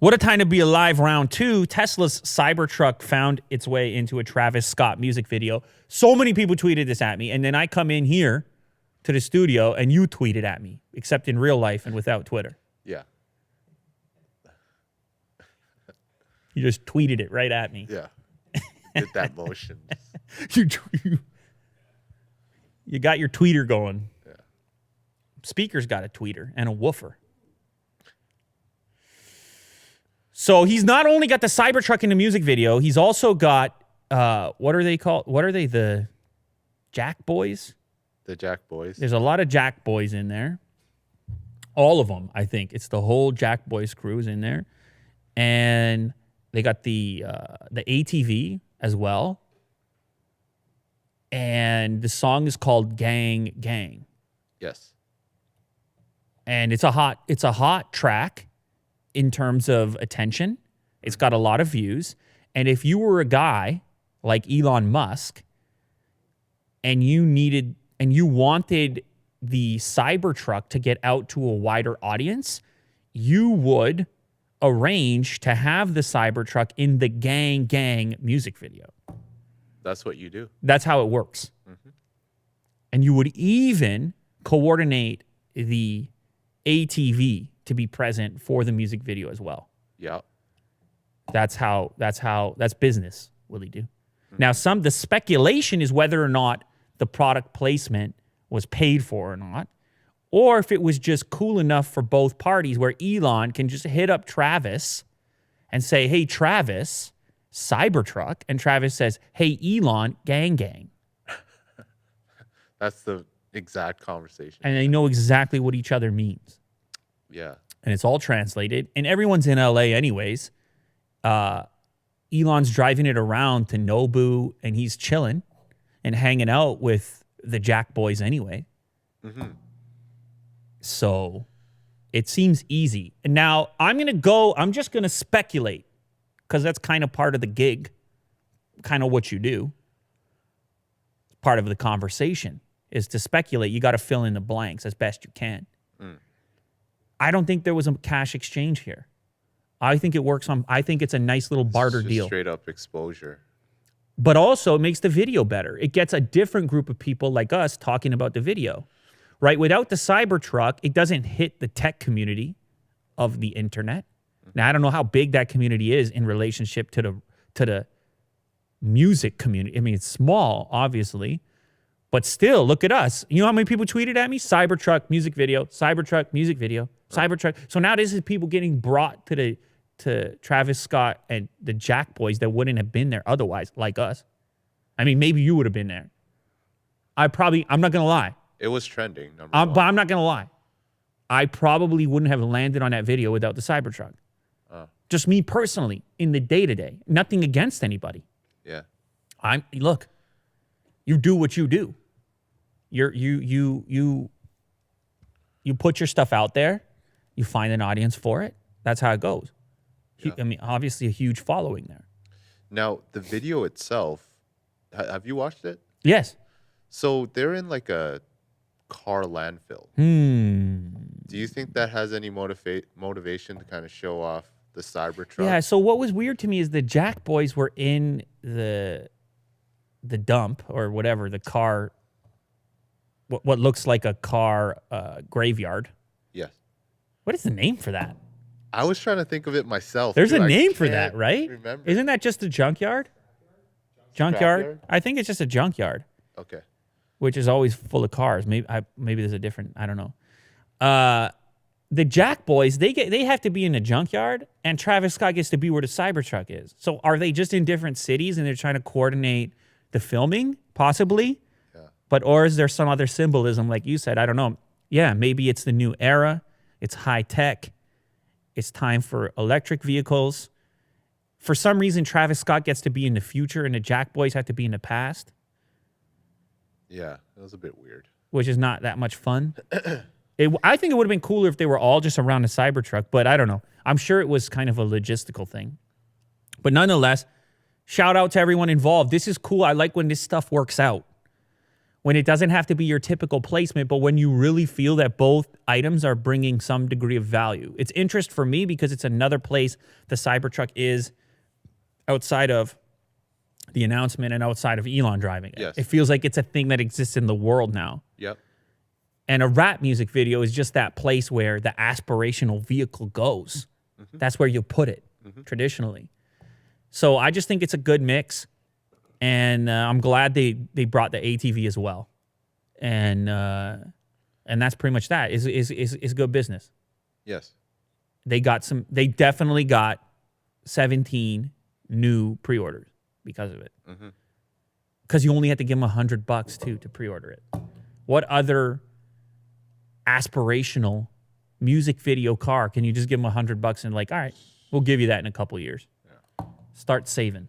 What a time to be alive. Round 2. Tesla's Cybertruck found its way into a Travis Scott music video. So many people tweeted this at me, and then I come in here to the studio and you tweet it at me, except in real life and without Twitter. Yeah. You just tweeted it right at me. Yeah. Did that motion. You got your tweeter going. Yeah. Speaker's got a tweeter and a woofer. So he's not only got the Cybertruck in the music video, he's also got, what are they called? What are they? The Jack Boys? The Jack Boys. There's a lot of Jack Boys in there. All of them, I think. It's the whole Jack Boys crew is in there. And they got the ATV as well. And the song is called Gang Gang. Yes. And it's a hot track in terms of attention. It's got a lot of views. And if you were a guy like Elon Musk and you wanted the Cybertruck to get out to a wider audience, you would arrange to have the Cybertruck in the Gang Gang music video. That's what you do. That's how it works. Mm-hmm. And you would even coordinate the ATV to be present for the music video as well. Yeah. That's business, Willie do. Mm-hmm. Now, the speculation is whether or not the product placement was paid for or not, or if it was just cool enough for both parties where Elon can just hit up Travis and say, hey, Travis, Cybertruck, and Travis says, hey, Elon, Gang Gang. That's the exact conversation. And they know exactly what each other means. Yeah. And it's all translated. And everyone's in LA anyways. Elon's driving it around to Nobu, and he's chilling and hanging out with the Jack Boys anyway. Mm-hmm. So it seems easy. And now I'm just going to speculate because that's kind of part of the gig, kind of what you do. Part of the conversation is to speculate. You got to fill in the blanks as best you can. Mm. I don't think there was a cash exchange here. I think it's a nice little barter deal. Straight up exposure. But also it makes the video better. It gets a different group of people like us talking about the video, right? Without the Cybertruck, it doesn't hit the tech community of the internet. Now, I don't know how big that community is in relationship to the music community. I mean, it's small, obviously, but still, look at us. You know how many people tweeted at me? Cybertruck music video, Cybertruck music video, Cybertruck. So now this is people getting brought to Travis Scott and the Jack Boys that wouldn't have been there otherwise, like us. I mean, maybe you would have been there. I'm not gonna lie. It was trending. But I'm not gonna lie. I probably wouldn't have landed on that video without the Cybertruck. Just me personally, in the day-to-day. Nothing against anybody. Yeah. Look, you do what you do. You put your stuff out there, you find an audience for it. That's how it goes. Yeah. I mean, obviously a huge following there. Now, the video itself, have you watched it? Yes. So they're in like a car landfill. Do you think that has any motivation to kind of show off the Cybertruck? Yeah, so what was weird to me is the Jack Boys were in the dump or whatever, the car, what looks like a car graveyard. Yes. What is the name for that? I was trying to think of it myself. There's a name for that, right? Remember. Isn't that just a junkyard? Junkyard? I think it's just a junkyard. Okay. Which is always full of cars. Maybe there's a different, I don't know. The Jack Boys, they have to be in a junkyard, and Travis Scott gets to be where the Cybertruck is. So are they just in different cities and they're trying to coordinate the filming? Possibly. Yeah. Or is there some other symbolism, like you said? I don't know. Yeah, maybe it's the new era. It's high tech. It's time for electric vehicles. For some reason, Travis Scott gets to be in the future and the Jack Boys have to be in the past. Yeah, that was a bit weird. Which is not that much fun. I think it would have been cooler if they were all just around the Cybertruck, but I don't know. I'm sure it was kind of a logistical thing. But nonetheless, shout out to everyone involved. This is cool. I like when this stuff works out. when it doesn't have to be your typical placement, but when you really feel that both items are bringing some degree of value. It's interest for me because it's another place the Cybertruck is outside of the announcement and outside of Elon driving it. Yes. It feels like it's a thing that exists in the world now. Yep. And a rap music video is just that place where the aspirational vehicle goes. Mm-hmm. That's where you put it traditionally. So I just think it's a good mix. And I'm glad they brought the ATV as well. And that's pretty much that. Is good business. Yes. They definitely got 17 new pre-orders because of it. Because you only had to give them $100 too to pre-order it. What other aspirational music video car can you just give them $100 and like, all right, we'll give you that in a couple years. Yeah. Start saving.